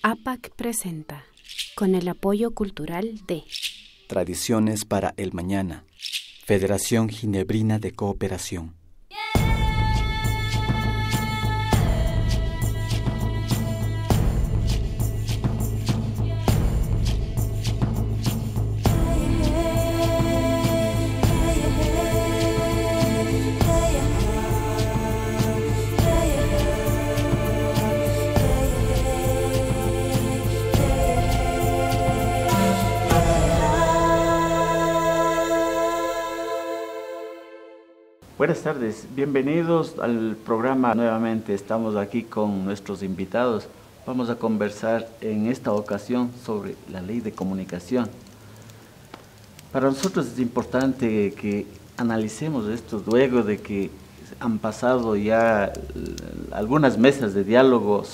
APAC presenta, con el apoyo cultural de Tradiciones para el Mañana, Federación Ginebrina de Cooperación. Buenas tardes, bienvenidos al programa nuevamente. Estamos aquí con nuestros invitados. Vamos a conversar en esta ocasión sobre la ley de comunicación. Para nosotros es importante que analicemos esto luego de que han pasado ya algunas mesas de diálogo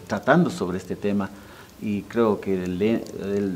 tratando sobre este tema, y creo que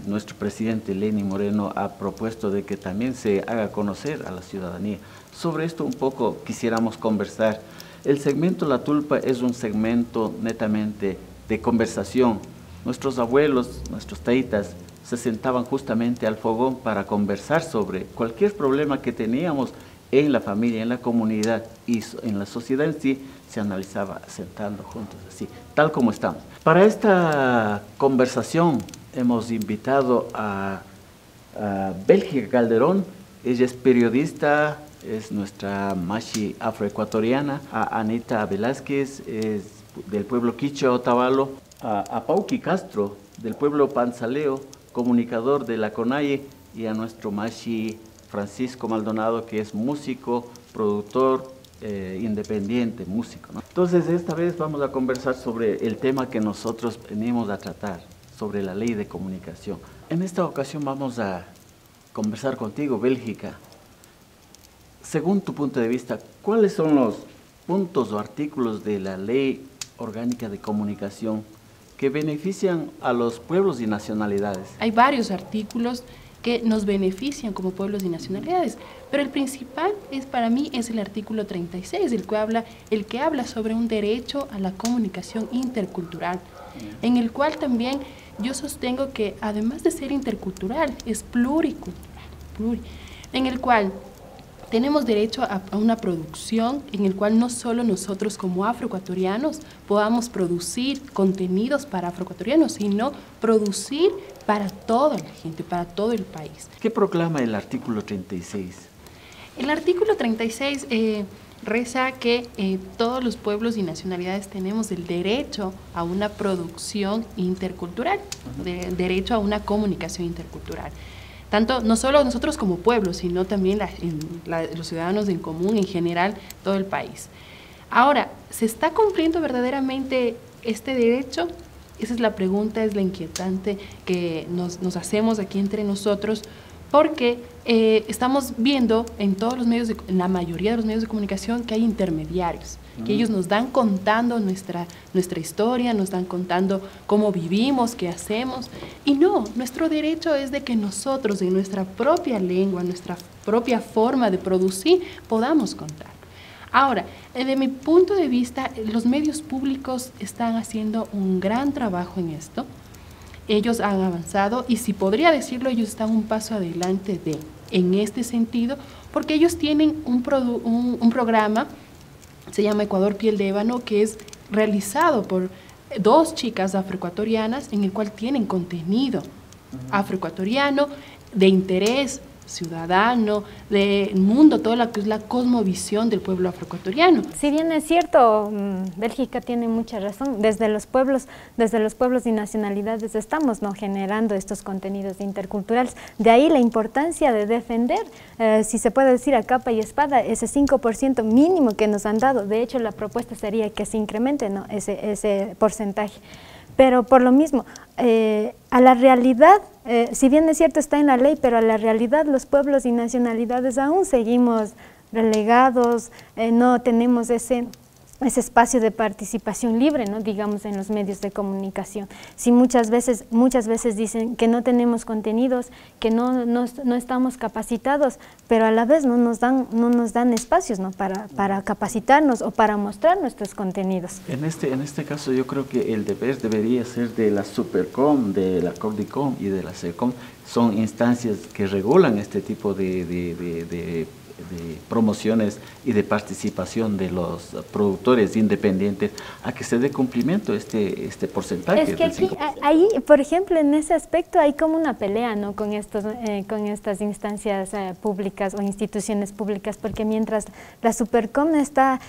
nuestro presidente Lenín Moreno ha propuesto de que también se haga conocer a la ciudadanía. Sobre esto un poco quisiéramos conversar. El segmento La Tulpa es un segmento netamente de conversación. Nuestros abuelos, nuestros taitas, se sentaban justamente al fogón para conversar sobre cualquier problema que teníamos en la familia, en la comunidad y en la sociedad en sí. Se analizaba sentando juntos así, tal como estamos. Para esta conversación hemos invitado a Bélgica Calderón. Ella es periodista, es nuestra machi afroecuatoriana. A Anita Velázquez, es del pueblo Quichua Otavalo. A Pauqui Castro, del pueblo Panzaleo, comunicador de la CONAIE. Y a nuestro machi Francisco Maldonado, que es músico, productor, independiente, músico, ¿no? Entonces esta vez vamos a conversar sobre el tema que nosotros venimos a tratar, sobre la ley de comunicación. En esta ocasión vamos a conversar contigo, Bélgica. Según tu punto de vista, ¿cuáles son los puntos o artículos de la ley orgánica de comunicación que benefician a los pueblos y nacionalidades? Hay varios artículos que nos benefician como pueblos y nacionalidades, pero el principal para mí es el artículo 36, el que habla sobre un derecho a la comunicación intercultural, en el cual también yo sostengo que además de ser intercultural, es pluricultural, en el cual tenemos derecho a una producción en el cual no solo nosotros como afroecuatorianos podamos producir contenidos para afroecuatorianos, sino producir para toda la gente, para todo el país. ¿Qué proclama el artículo 36? El artículo 36 reza que todos los pueblos y nacionalidades tenemos el derecho a una producción intercultural, derecho a una comunicación intercultural. Tanto, no solo nosotros como pueblo, sino también los ciudadanos en común, en general, todo el país. Ahora, ¿se está cumpliendo verdaderamente este derecho? Esa es la pregunta, es la inquietante que nos hacemos aquí entre nosotros, porque estamos viendo en todos los medios, en la mayoría de los medios de comunicación, que hay intermediarios, que ellos nos dan contando nuestra historia, nos dan contando cómo vivimos, qué hacemos, y no, nuestro derecho es de que nosotros, en nuestra propia lengua, nuestra propia forma de producir, podamos contar. Ahora, desde mi punto de vista, los medios públicos están haciendo un gran trabajo en esto. Ellos han avanzado y, si podría decirlo, ellos están un paso adelante en este sentido, porque ellos tienen un programa, se llama Ecuador Piel de Ébano, que es realizado por 2 chicas afroecuatorianas, en el cual tienen contenido afroecuatoriano de interés ciudadano, del mundo, toda la que es la cosmovisión del pueblo afroecuatoriano. Si bien es cierto, Bélgica tiene mucha razón, desde los pueblos y nacionalidades estamos generando estos contenidos interculturales. De ahí la importancia de defender, si se puede decir a capa y espada, ese 5% mínimo que nos han dado. De hecho, la propuesta sería que se incremente ese porcentaje. Pero por lo mismo, a la realidad, si bien es cierto está en la ley, pero a la realidad los pueblos y nacionalidades aún seguimos relegados, no tenemos ese espacio de participación libre, ¿no? Digamos, en los medios de comunicación. Si muchas veces dicen que no tenemos contenidos, que no estamos capacitados, pero a la vez no nos dan espacios, ¿no? para capacitarnos o para mostrar nuestros contenidos. En este caso yo creo que el deber debería ser de la Supercom, de la Cordicom y de la SECOM. Son instancias que regulan este tipo de promociones y de participación de los productores independientes, a que se dé cumplimiento este porcentaje. Es que aquí, ahí, por ejemplo, en ese aspecto hay como una pelea, ¿no? con estas instancias públicas o instituciones públicas, porque mientras la Supercom está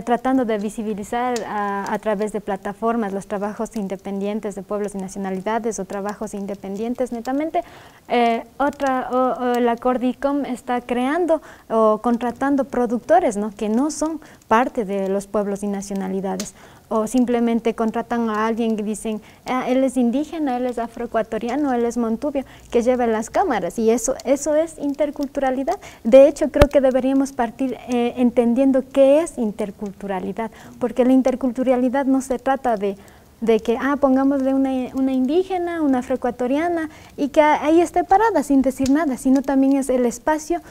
tratando de visibilizar a través de plataformas los trabajos independientes de pueblos y nacionalidades o trabajos independientes netamente, la Cordicom está creando o contratando productores, ¿no? que no son parte de los pueblos y nacionalidades, o simplemente contratan a alguien que dicen, él es indígena, él es afroecuatoriano, él es montubio, que lleve las cámaras, y eso es interculturalidad. De hecho, creo que deberíamos partir entendiendo qué es interculturalidad, porque la interculturalidad no se trata de que, pongámosle una indígena, una afroecuatoriana, y que ahí esté parada sin decir nada, sino también es el espacio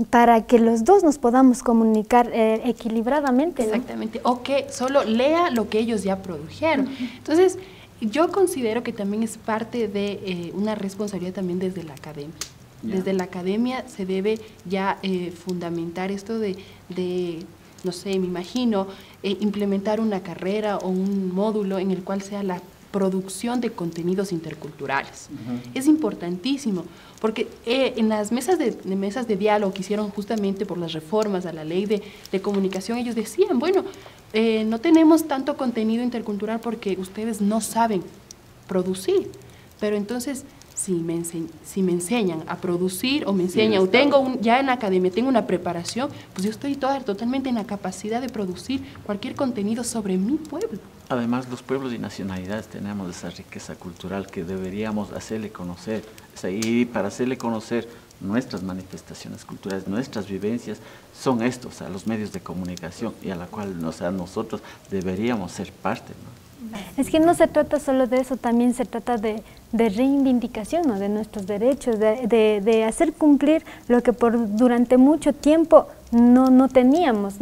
para que los dos nos podamos comunicar equilibradamente, ¿no? Exactamente, o que solo lea lo que ellos ya produjeron. Entonces, yo considero que también es parte de una responsabilidad también desde la academia. Desde la academia se debe ya fundamentar esto de no sé, me imagino, implementar una carrera o un módulo en el cual sea la producción de contenidos interculturales. Es importantísimo, porque en las mesas de diálogo que hicieron justamente por las reformas a la ley de comunicación, ellos decían, bueno, no tenemos tanto contenido intercultural porque ustedes no saben producir, pero entonces si me enseñan a producir o me enseñan, o ya en la academia tengo una preparación, pues yo estoy totalmente en la capacidad de producir cualquier contenido sobre mi pueblo. Además, los pueblos y nacionalidades tenemos esa riqueza cultural que deberíamos hacerle conocer. Y para hacerle conocer nuestras manifestaciones culturales, nuestras vivencias, son estos, los medios de comunicación, y a la cual nosotros deberíamos ser parte, ¿no? Es que no se trata solo de eso, también se trata de reivindicación, ¿no? de nuestros derechos, de hacer cumplir lo que durante mucho tiempo no teníamos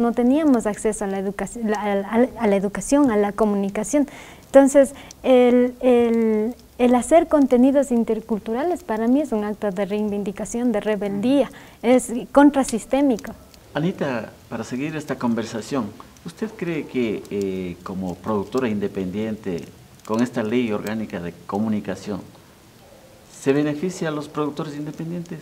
acceso a la educación, a la comunicación. Entonces, el hacer contenidos interculturales para mí es un acto de reivindicación, de rebeldía, es contrasistémico. Anita, para seguir esta conversación, ¿usted cree que como productora independiente, con esta ley orgánica de comunicación, se beneficia a los productores independientes?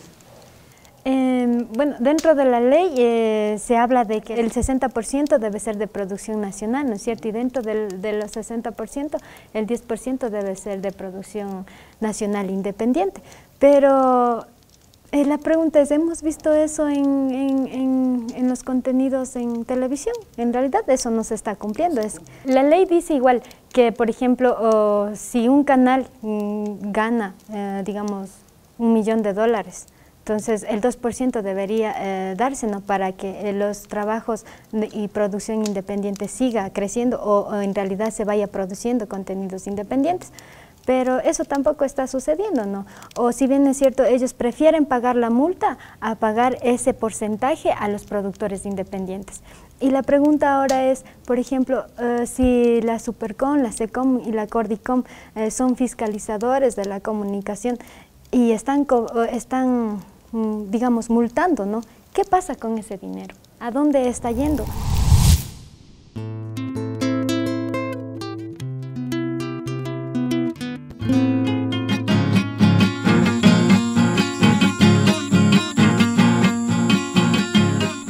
Bueno, dentro de la ley se habla de que el 60% debe ser de producción nacional, ¿no es cierto? Y dentro de los 60%, el 10% debe ser de producción nacional independiente. Pero la pregunta es, ¿hemos visto eso en los contenidos en televisión? En realidad eso no se está cumpliendo. La ley dice igual que, por ejemplo, si un canal gana, digamos, $1 millón, entonces el 2% debería darse, ¿no? Para que los trabajos y producción independiente siga creciendo o en realidad se vaya produciendo contenidos independientes. Pero eso tampoco está sucediendo, ¿no? O si bien es cierto, ellos prefieren pagar la multa a pagar ese porcentaje a los productores independientes. Y la pregunta ahora es, por ejemplo, si la Supercom, la SECOM y la Cordicom son fiscalizadores de la comunicación y están digamos, multando, ¿no? ¿Qué pasa con ese dinero? ¿A dónde está yendo?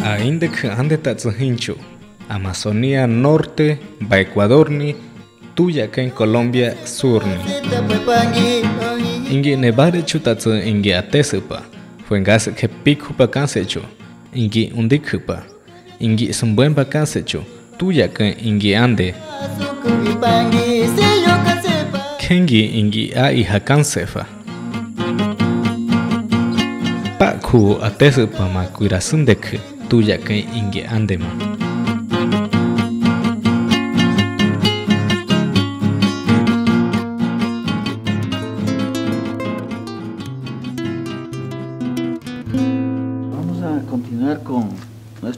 Ainda que ande hincho, Amazonía Norte, ba Ecuador ni, tuya que en Colombia Sur ni. Ingi nebare chutatsu ingi atesupa, fuengas que pico pa cansecho, ingi undikupa, ingi sumbuen pa cansecho, tuya que ingi ande. Kengi ingi a hija cansefa. Paku atesupa ma cuirasun de que tuya que ingi andema.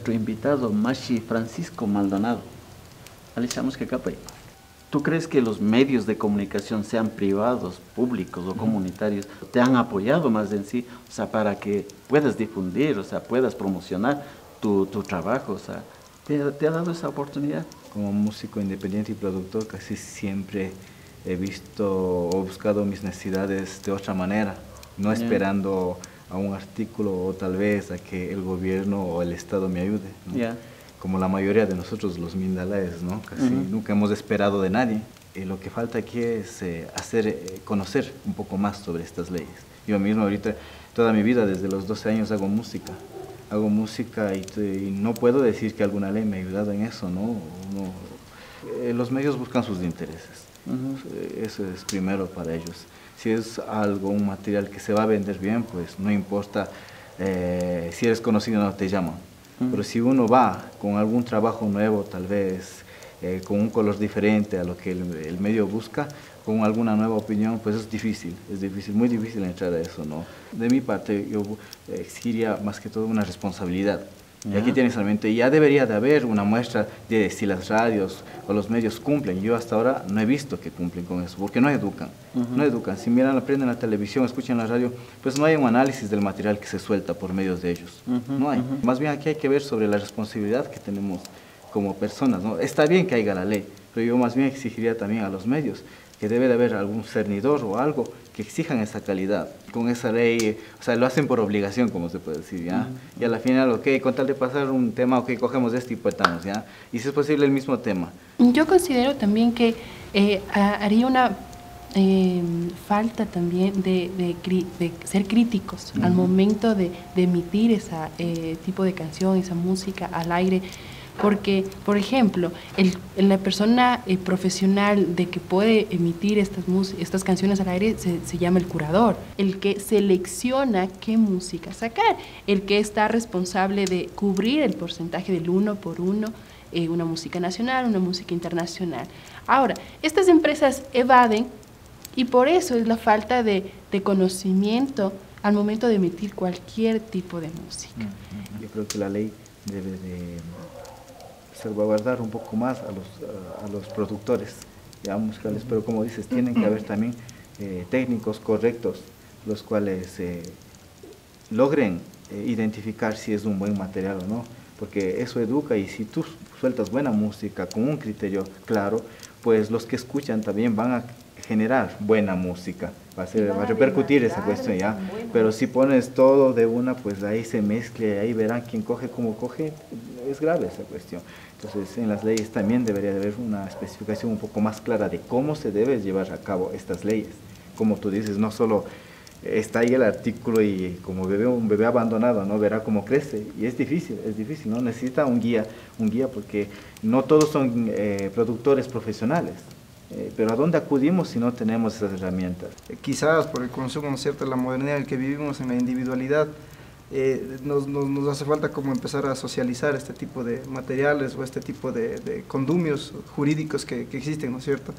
nuestro invitado, Mashi Francisco Maldonado. Alexamos que capa. ¿Tú crees que los medios de comunicación, sean privados, públicos o comunitarios, te han apoyado más en sí, o sea, para que puedas difundir, o sea, puedas promocionar tu trabajo, o sea, ¿te ha dado esa oportunidad? Como músico independiente y productor, casi siempre he visto o buscado mis necesidades de otra manera, no esperando a un artículo o tal vez a que el gobierno o el Estado me ayude, ¿no? Como la mayoría de nosotros los mindalaes, ¿no? Casi nunca hemos esperado de nadie. Lo que falta aquí es conocer un poco más sobre estas leyes. Yo mismo ahorita, toda mi vida, desde los 12 años hago música y no puedo decir que alguna ley me ha ayudado en eso, ¿no? Los medios buscan sus intereses, eso es primero para ellos. Si es algo, un material que se va a vender bien, pues no importa si eres conocido o no te llaman. Pero si uno va con algún trabajo nuevo, tal vez con un color diferente a lo que el medio busca, con alguna nueva opinión, pues es difícil, muy difícil entrar a eso, ¿no? De mi parte, yo exigiría más que todo una responsabilidad. Y aquí tienes realmente, ya debería de haber una muestra de si las radios o los medios cumplen. Yo hasta ahora no he visto que cumplen con eso, porque no educan, no educan. Si miran, aprenden la televisión, escuchan la radio, pues no hay un análisis del material que se suelta por medios de ellos, no hay. Más bien aquí hay que ver sobre la responsabilidad que tenemos como personas, ¿no? Está bien que haya la ley, pero yo más bien exigiría también a los medios que debe de haber algún cernidor o algo que exijan esa calidad. Con esa ley, o sea, lo hacen por obligación, como se puede decir, ¿ya? Y a la final, ok, con tal de pasar un tema, ok, cogemos este y portamos, ¿ya? Y si es posible el mismo tema. Yo considero también que haría una falta también de ser críticos al momento de emitir ese tipo de canción, esa música al aire. Porque, por ejemplo, la persona profesional de que puede emitir estas canciones al aire se llama el curador, el que selecciona qué música sacar, el que está responsable de cubrir el porcentaje del 1 por 1, una música nacional, una música internacional. Ahora, estas empresas evaden y por eso es la falta de conocimiento al momento de emitir cualquier tipo de música. Yo creo que la ley debe de salvaguardar un poco más a los productores ya musicales, pero como dices, tienen que haber también técnicos correctos, los cuales logren identificar si es un buen material o no, porque eso educa, y si tú sueltas buena música con un criterio claro, pues los que escuchan también van a generar buena música, va a repercutir esa cuestión, ¿ya? Pero si pones todo de una, pues ahí se mezcla, ahí verán quién coge, cómo coge, es grave esa cuestión. Entonces, en las leyes también debería de haber una especificación un poco más clara de cómo se debe llevar a cabo estas leyes. Como tú dices, no solo está ahí el artículo y como un bebé abandonado, ¿no? Verá cómo crece, y es difícil, ¿no? Necesita un guía porque no todos son productores profesionales. Pero ¿a dónde acudimos si no tenemos esas herramientas? Quizás por el consumo, ¿no es cierto?, la modernidad en la que vivimos, en la individualidad, nos hace falta como empezar a socializar este tipo de materiales o este tipo de condumios jurídicos que existen, ¿no es cierto?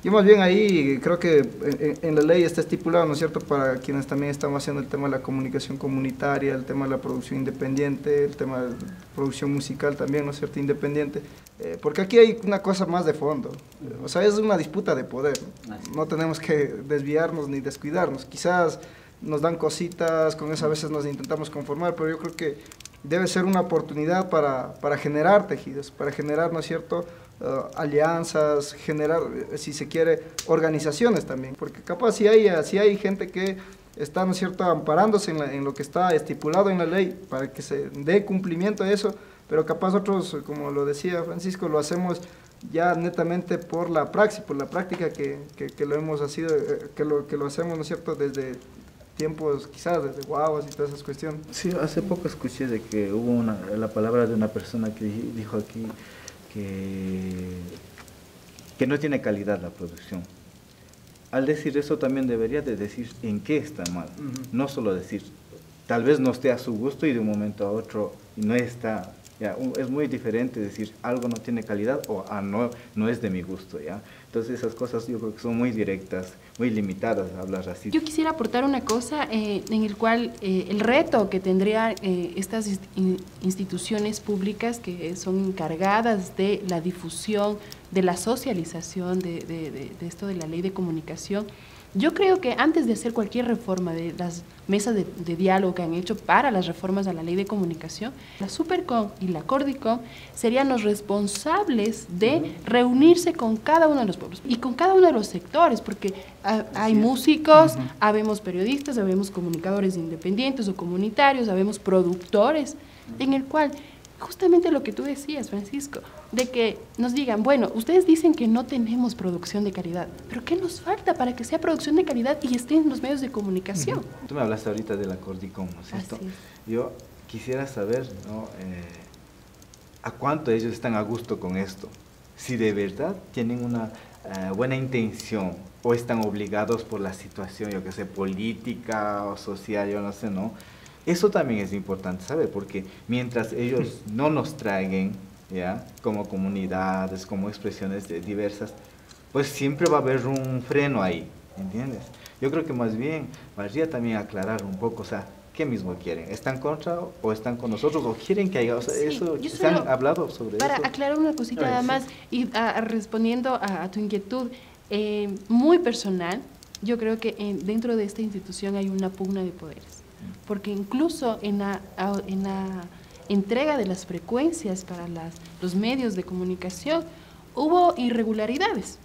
Yo más bien ahí creo que en la ley está estipulado, ¿no es cierto?, para quienes también estamos haciendo el tema de la comunicación comunitaria, el tema de la producción independiente, el tema de la producción musical también, ¿no es cierto?, independiente, porque aquí hay una cosa más de fondo, o sea, es una disputa de poder, no tenemos que desviarnos ni descuidarnos, quizás nos dan cositas, con eso a veces nos intentamos conformar, pero yo creo que debe ser una oportunidad para generar tejidos, para generar, ¿no es cierto?, alianzas, generar, si se quiere, organizaciones también, porque capaz si hay gente que está, ¿no es cierto?, amparándose en lo que está estipulado en la ley para que se dé cumplimiento a eso, pero capaz otros, como lo decía Francisco, lo hacemos ya netamente por la praxis, por la práctica que lo hemos sido, que lo hacemos, ¿no es cierto?, desde tiempos, quizás desde guaguas y todas esas cuestiones. Sí, hace poco escuché de que hubo la palabra de una persona que dijo aquí que no tiene calidad la producción. Al decir eso también debería de decir en qué está mal, no solo decir, tal vez no esté a su gusto y de un momento a otro no está ¿ya? Es muy diferente decir algo no tiene calidad o no es de mi gusto, ¿ya? Entonces esas cosas yo creo que son muy directas, muy limitadas a hablar así. Yo quisiera aportar una cosa en el cual el reto que tendrían estas instituciones públicas que son encargadas de la difusión, de la socialización de esto de la ley de comunicación. Yo creo que antes de hacer cualquier reforma de las mesas de diálogo que han hecho para las reformas a la ley de comunicación, la Supercom y la Cordicom serían los responsables de reunirse con cada uno de los pueblos y con cada uno de los sectores, porque hay músicos, habemos periodistas, habemos comunicadores independientes o comunitarios, habemos productores, en el cual justamente lo que tú decías, Francisco, de que nos digan, bueno, ustedes dicen que no tenemos producción de calidad, pero ¿qué nos falta para que sea producción de calidad y esté en los medios de comunicación? Tú me hablaste ahorita de la Cordicom, ¿no es cierto? Yo quisiera saber, ¿no? ¿A cuánto ellos están a gusto con esto? Si de verdad tienen una buena intención o están obligados por la situación, yo que sé, política o social, yo no sé, ¿no? Eso también es importante saber, porque mientras ellos no nos traigan, ¿ya? Como comunidades, como expresiones diversas, pues siempre va a haber un freno ahí, ¿entiendes? Yo creo que más bien valdría también aclarar un poco, o sea, ¿qué mismo quieren? ¿Están contra o están con nosotros o quieren que haya? O sea, sí, eso, ¿se han hablado sobre para eso? Para aclarar una cosita nada más y respondiendo a tu inquietud muy personal, yo creo que dentro de esta institución hay una pugna de poderes. Porque incluso en la entrega de las frecuencias para los medios de comunicación hubo irregularidades.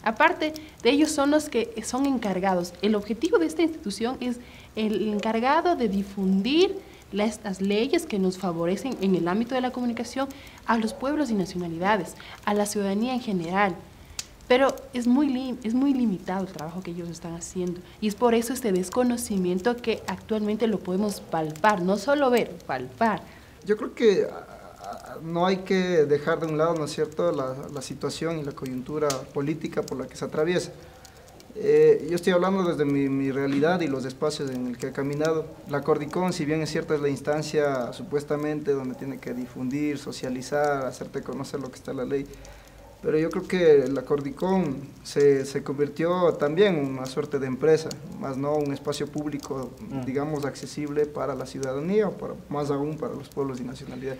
Aparte de ellos son los que son encargados. El objetivo de esta institución es el encargado de difundir las leyes que nos favorecen en el ámbito de la comunicación a los pueblos y nacionalidades, a la ciudadanía en general. Pero es muy limitado el trabajo que ellos están haciendo y es por eso este desconocimiento que actualmente lo podemos palpar, no solo ver, palpar. Yo creo que no hay que dejar de un lado, ¿no es cierto?, la situación y la coyuntura política por la que se atraviesa. Yo estoy hablando desde mi realidad y los espacios en el que he caminado. La Cordicom, si bien es cierto, es la instancia supuestamente donde tiene que difundir, socializar, hacerte conocer lo que está en la ley, pero yo creo que la Cordicom se convirtió también en una suerte de empresa, más no un espacio público, digamos, accesible para la ciudadanía, o más aún para los pueblos y nacionalidades.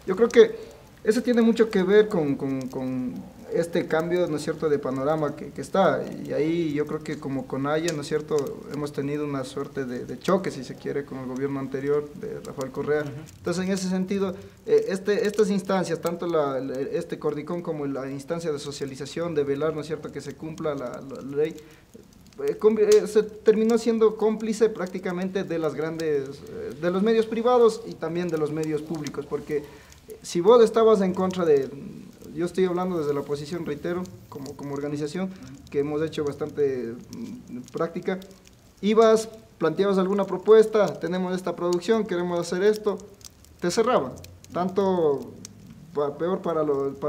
Yo creo que eso tiene mucho que ver con este cambio, ¿no es cierto?, de panorama que está, y ahí yo creo que como CONAIE, ¿no es cierto?, hemos tenido una suerte de choque, si se quiere, con el gobierno anterior de Rafael Correa. Entonces, en ese sentido, estas instancias, tanto este Cordicom como la instancia de socialización, de velar, ¿no es cierto?, que se cumpla la ley, se terminó siendo cómplice prácticamente de las grandes, de los medios privados y también de los medios públicos, porque si vos estabas en contra yo estoy hablando desde la oposición, reitero, como organización, que hemos hecho bastante práctica, planteabas alguna propuesta, tenemos esta producción, queremos hacer esto, te cerraban, tanto peor para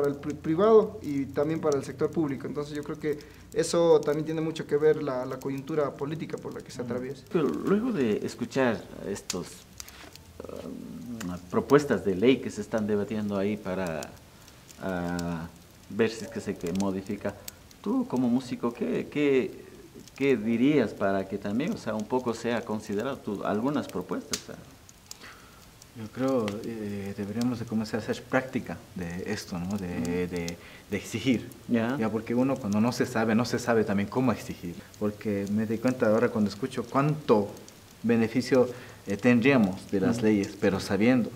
el privado y también para el sector público. Entonces yo creo que eso también tiene mucho que ver la coyuntura política por la que se atraviesa. Pero luego de escuchar estos propuestas de ley que se están debatiendo ahí para ver si es que se modifica, tú como músico, ¿qué dirías para que también, o sea, un poco sea considerado algunas propuestas? Yo creo deberíamos de comenzar a hacer práctica de esto, ¿no? De exigir, ya, porque uno cuando no se sabe también cómo exigir, porque me doy cuenta ahora cuando escucho cuánto beneficio tendríamos de las leyes, pero sabiendo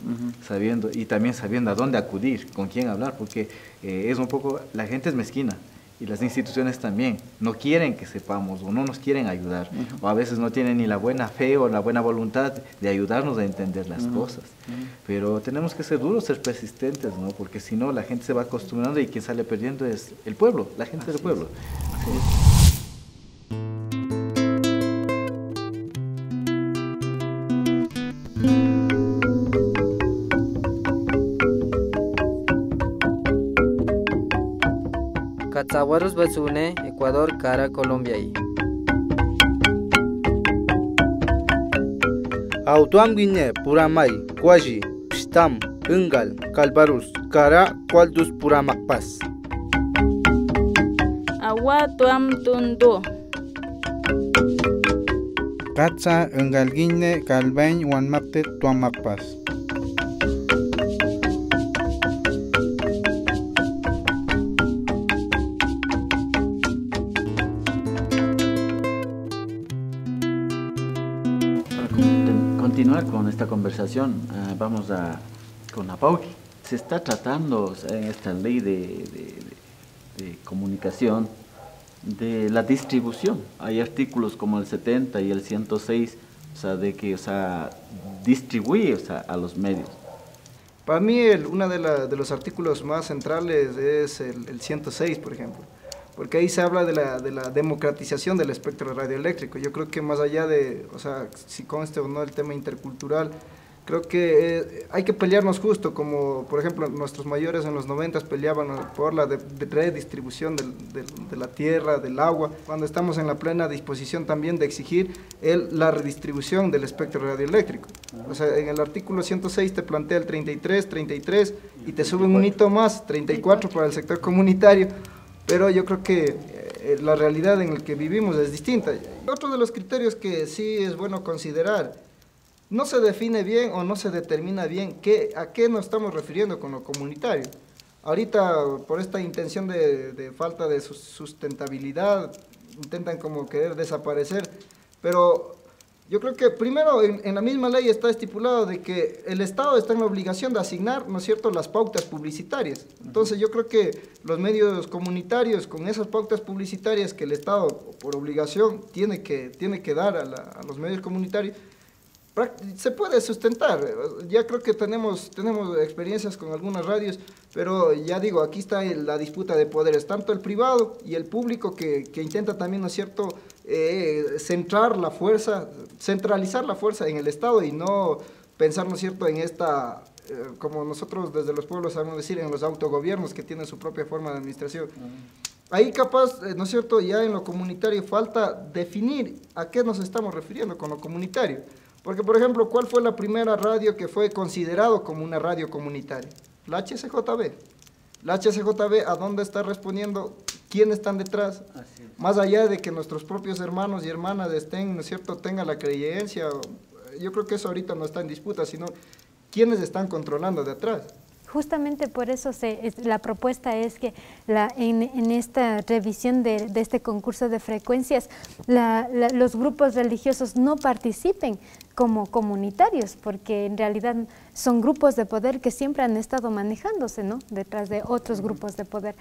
y también sabiendo a dónde acudir, con quién hablar, porque es un poco, la gente es mezquina y las instituciones también no quieren que sepamos o no nos quieren ayudar, o a veces no tienen ni la buena fe o la buena voluntad de ayudarnos a entender las cosas, pero tenemos que ser duros, ser persistentes, ¿no? Porque si no la gente se va acostumbrando y quien sale perdiendo es el pueblo, la gente del pueblo. Catzahuaros Basune, Ecuador, Cara, Colombia. Autuam Guinea, Puramay, Kwaji, Pstam, Ungal, Calvarus, Cara, Qualdus Puramakpas. Awa tuam tundu. Katsa Ungalguine, Calvain, Wanmakte, Tuamakpas. Continuar con esta conversación, vamos con Apauqui. Se está tratando en esta ley de comunicación de la distribución. Hay artículos como el 70 y el 106, de que distribuye a los medios. Para mí uno de los artículos más centrales es el 106, por ejemplo, porque ahí se habla de la democratización del espectro radioeléctrico. Yo creo que más allá de, si conste o no el tema intercultural, creo que hay que pelearnos justo, como por ejemplo nuestros mayores en los 90 peleaban por la redistribución de la tierra, del agua, cuando estamos en la plena disposición también de exigir la redistribución del espectro radioeléctrico. En el artículo 106 te plantea el 33 y te suben un hito más, 34 para el sector comunitario, pero yo creo que la realidad en la que vivimos es distinta. Otro de los criterios que sí es bueno considerar: no se define bien o no se determina bien a qué nos estamos refiriendo con lo comunitario. Ahorita, por esta intención de falta de sustentabilidad, intentan como querer desaparecer, pero yo creo que primero en la misma ley está estipulado de que el Estado está en la obligación de asignar, ¿no es cierto?, las pautas publicitarias. Entonces yo creo que los medios comunitarios, con esas pautas publicitarias que el Estado por obligación tiene que dar a los medios comunitarios, se puede sustentar. Ya creo que tenemos experiencias con algunas radios, pero ya digo, aquí está la disputa de poderes, tanto el privado y el público que intenta también, ¿no es cierto?, centralizar la fuerza en el Estado y no pensar, ¿no es cierto?, en esta, como nosotros desde los pueblos sabemos decir, en los autogobiernos que tienen su propia forma de administración. Ahí capaz, ¿no es cierto?, ya en lo comunitario falta definir a qué nos estamos refiriendo con lo comunitario. Porque, por ejemplo, ¿cuál fue la primera radio que fue considerado como una radio comunitaria? La HCJB. La HCJB, ¿a dónde está respondiendo? ¿Quiénes están detrás? Más allá de que nuestros propios hermanos y hermanas estén, ¿no es cierto?, tengan la creencia, yo creo que eso ahorita no está en disputa, sino ¿quiénes están controlando de atrás? Justamente por eso la propuesta es que en esta revisión de este concurso de frecuencias, los grupos religiosos no participen como comunitarios, porque en realidad son grupos de poder que siempre han estado manejándose, ¿no?, detrás de otros grupos de poder.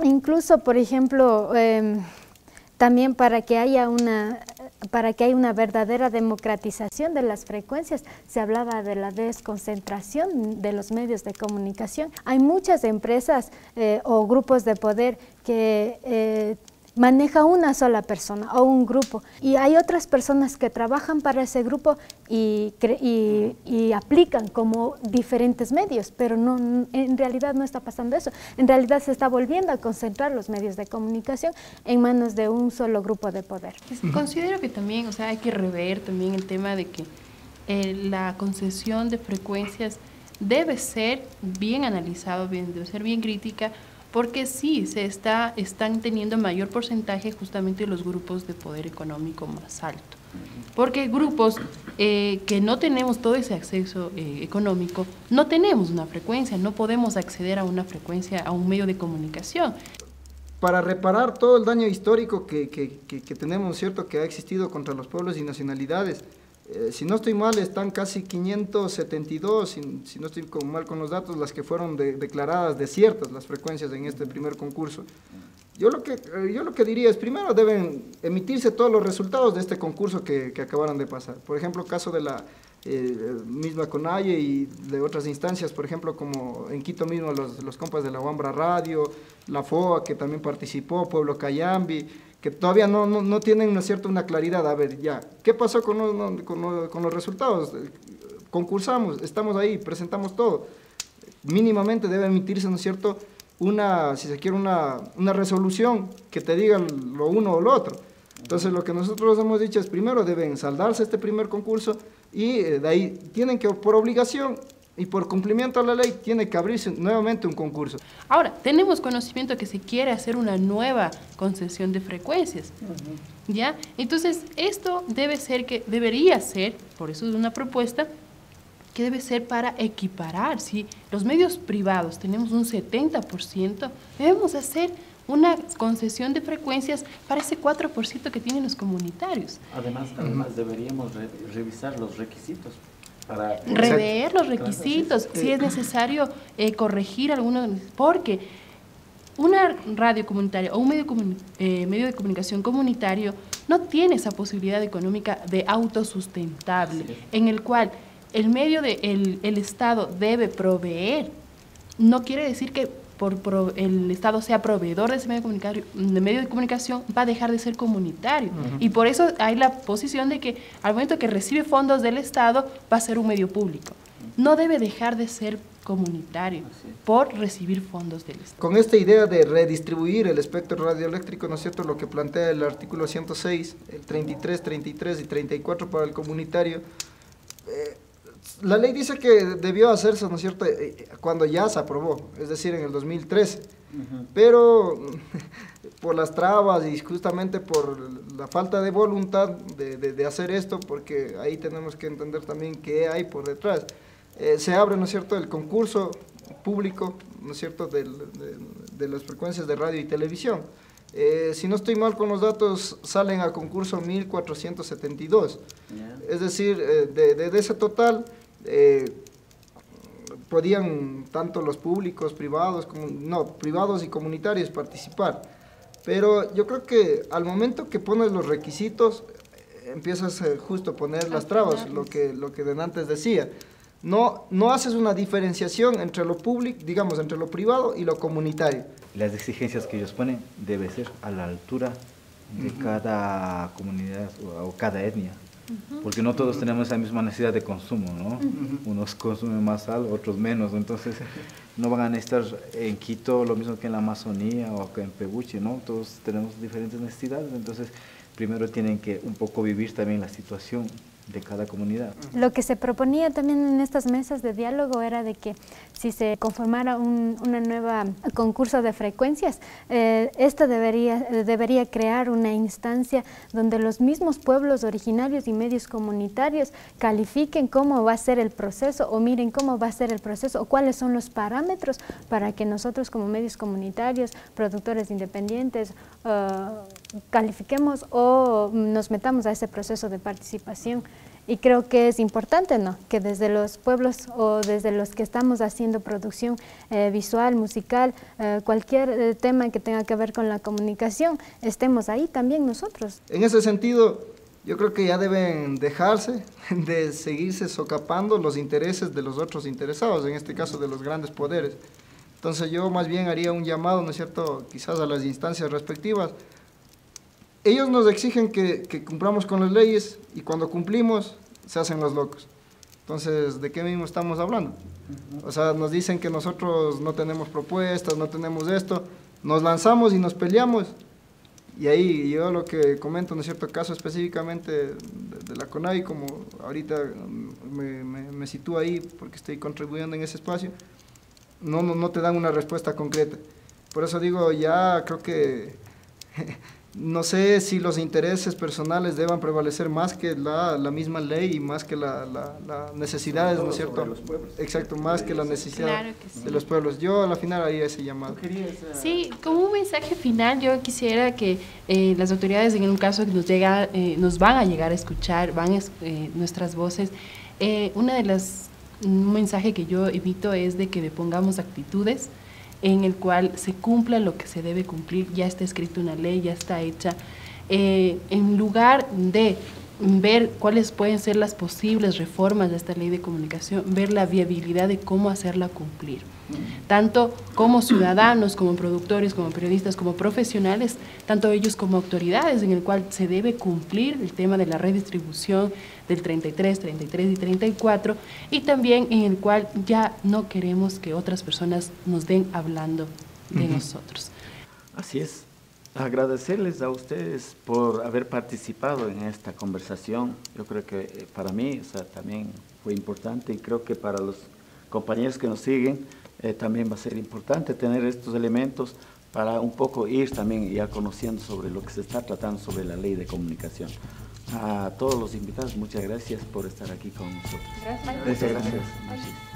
Incluso, por ejemplo, también para que haya una verdadera democratización de las frecuencias, se hablaba de la desconcentración de los medios de comunicación. Hay muchas empresas o grupos de poder que maneja una sola persona o un grupo, y hay otras personas que trabajan para ese grupo y aplican como diferentes medios, pero en realidad no está pasando eso. En realidad se está volviendo a concentrar los medios de comunicación en manos de un solo grupo de poder. Considero que también, hay que rever también el tema de que la concesión de frecuencias debe ser bien analizado, debe ser bien crítica, porque sí, están teniendo mayor porcentaje justamente los grupos de poder económico más alto. Porque grupos que no tenemos todo ese acceso económico, no tenemos una frecuencia, no podemos acceder a una frecuencia, a un medio de comunicación. Para reparar todo el daño histórico que tenemos, ¿cierto?, que ha existido contra los pueblos y nacionalidades, si no estoy mal, están casi 572, si no estoy mal con los datos, las que fueron declaradas desiertas, las frecuencias en este primer concurso. Yo lo que diría es, primero deben emitirse todos los resultados de este concurso que acabaron de pasar. Por ejemplo, caso de la misma CONAIE y de otras instancias, por ejemplo, como en Quito mismo los compas de la Wambra Radio, la FOA, que también participó, Pueblo Cayambi, que todavía no tienen, ¿no es cierto?, una claridad. A ver, ya, ¿qué pasó con los resultados? Concursamos, estamos ahí, presentamos todo. Mínimamente debe emitirse, ¿no es cierto?, si se quiere, una resolución que te diga lo uno o lo otro. Entonces, lo que nosotros hemos dicho es, primero deben saldarse este primer concurso y de ahí tienen que, por obligación, y por cumplimiento a la ley tiene que abrirse nuevamente un concurso. Ahora, tenemos conocimiento que se quiere hacer una nueva concesión de frecuencias, ¿ya? Entonces, esto debería ser, por eso es una propuesta, que debe ser para equiparar. Si los medios privados tenemos un 70%, debemos hacer una concesión de frecuencias para ese 4% que tienen los comunitarios. Además deberíamos revisar los requisitos. Rever los requisitos, si es necesario corregir algunos, porque una radio comunitaria o un medio de comunicación comunitario no tiene esa posibilidad económica de autosustentable, en el cual el Estado debe proveer. No quiere decir que el Estado sea proveedor de ese medio de comunicación, va a dejar de ser comunitario. Y por eso hay la posición de que al momento que recibe fondos del Estado va a ser un medio público. No debe dejar de ser comunitario por recibir fondos del Estado. Con esta idea de redistribuir el espectro radioeléctrico, ¿no es cierto?, lo que plantea el artículo 106, el 33, 33 y 34 para el comunitario, la ley dice que debió hacerse, ¿no es cierto?, cuando ya se aprobó, es decir, en el 2013, pero por las trabas y justamente por la falta de voluntad de hacer esto, porque ahí tenemos que entender también qué hay por detrás, se abre, ¿no es cierto?, el concurso público, ¿no es cierto?, de las frecuencias de radio y televisión. Si no estoy mal con los datos, salen a concurso 1.472. Es decir, de ese total, podían tanto los públicos, privados y comunitarios participar. Pero yo creo que al momento que pones los requisitos, empiezas justo a poner las trabas, lo que antes decía. No haces una diferenciación entre lo público, digamos, entre lo privado y lo comunitario. Las exigencias que ellos ponen deben ser a la altura de cada comunidad o cada etnia, porque no todos tenemos esa misma necesidad de consumo, ¿no? Unos consumen más algo, otros menos, entonces no van a necesitar en Quito lo mismo que en la Amazonía o que en Peguchi, ¿no? Todos tenemos diferentes necesidades, entonces primero tienen que un poco vivir también la situación de cada comunidad. Lo que se proponía también en estas mesas de diálogo era de que si se conformara una nueva concurso de frecuencias, esto debería crear una instancia donde los mismos pueblos originarios y medios comunitarios califiquen cómo va a ser el proceso o miren cómo va a ser el proceso o cuáles son los parámetros para que nosotros como medios comunitarios, productores independientes, califiquemos o nos metamos a ese proceso de participación. Y creo que es importante, ¿no?, que desde los pueblos o desde los que estamos haciendo producción visual, musical, cualquier tema que tenga que ver con la comunicación, estemos ahí también nosotros. En ese sentido, yo creo que ya deben dejarse de seguirse socapando los intereses de los otros interesados, en este caso de los grandes poderes. Entonces yo más bien haría un llamado, ¿no es cierto?, quizás a las instancias respectivas. Ellos nos exigen que cumplamos con las leyes y cuando cumplimos se hacen los locos. Entonces, ¿de qué mismo estamos hablando? O sea, nos dicen que nosotros no tenemos propuestas, no tenemos esto, nos lanzamos y nos peleamos. Y ahí yo lo que comento, ¿no es cierto?, caso específicamente de la CONAI, como ahorita me sitúo ahí porque estoy contribuyendo en ese espacio, no te dan una respuesta concreta. Por eso digo, ya creo que no sé si los intereses personales deban prevalecer más que la misma ley y más que las necesidades, ¿no es cierto? Los pueblos. Exacto, más que la necesidad de los pueblos. Yo a la final haría ese llamado. Sí, como un mensaje final, yo quisiera que las autoridades, en un caso que nos van a llegar a escuchar, nuestras voces, un mensaje que yo evito es de que pongamos actitudes en el cual se cumpla lo que se debe cumplir, ya está escrito una ley, ya está hecha, en lugar de ver cuáles pueden ser las posibles reformas de esta ley de comunicación, ver la viabilidad de cómo hacerla cumplir, tanto como ciudadanos, como productores, como periodistas, como profesionales, tanto ellos como autoridades, en el cual se debe cumplir el tema de la redistribución del 33, 33 y 34, y también en el cual ya no queremos que otras personas nos den hablando de nosotros. Así es. Agradecerles a ustedes por haber participado en esta conversación. Yo creo que para mí también fue importante y creo que para los compañeros que nos siguen, también va a ser importante tener estos elementos para un poco ir también ya conociendo sobre lo que se está tratando sobre la ley de comunicación. A todos los invitados, muchas gracias por estar aquí con nosotros. Gracias. Muchas gracias.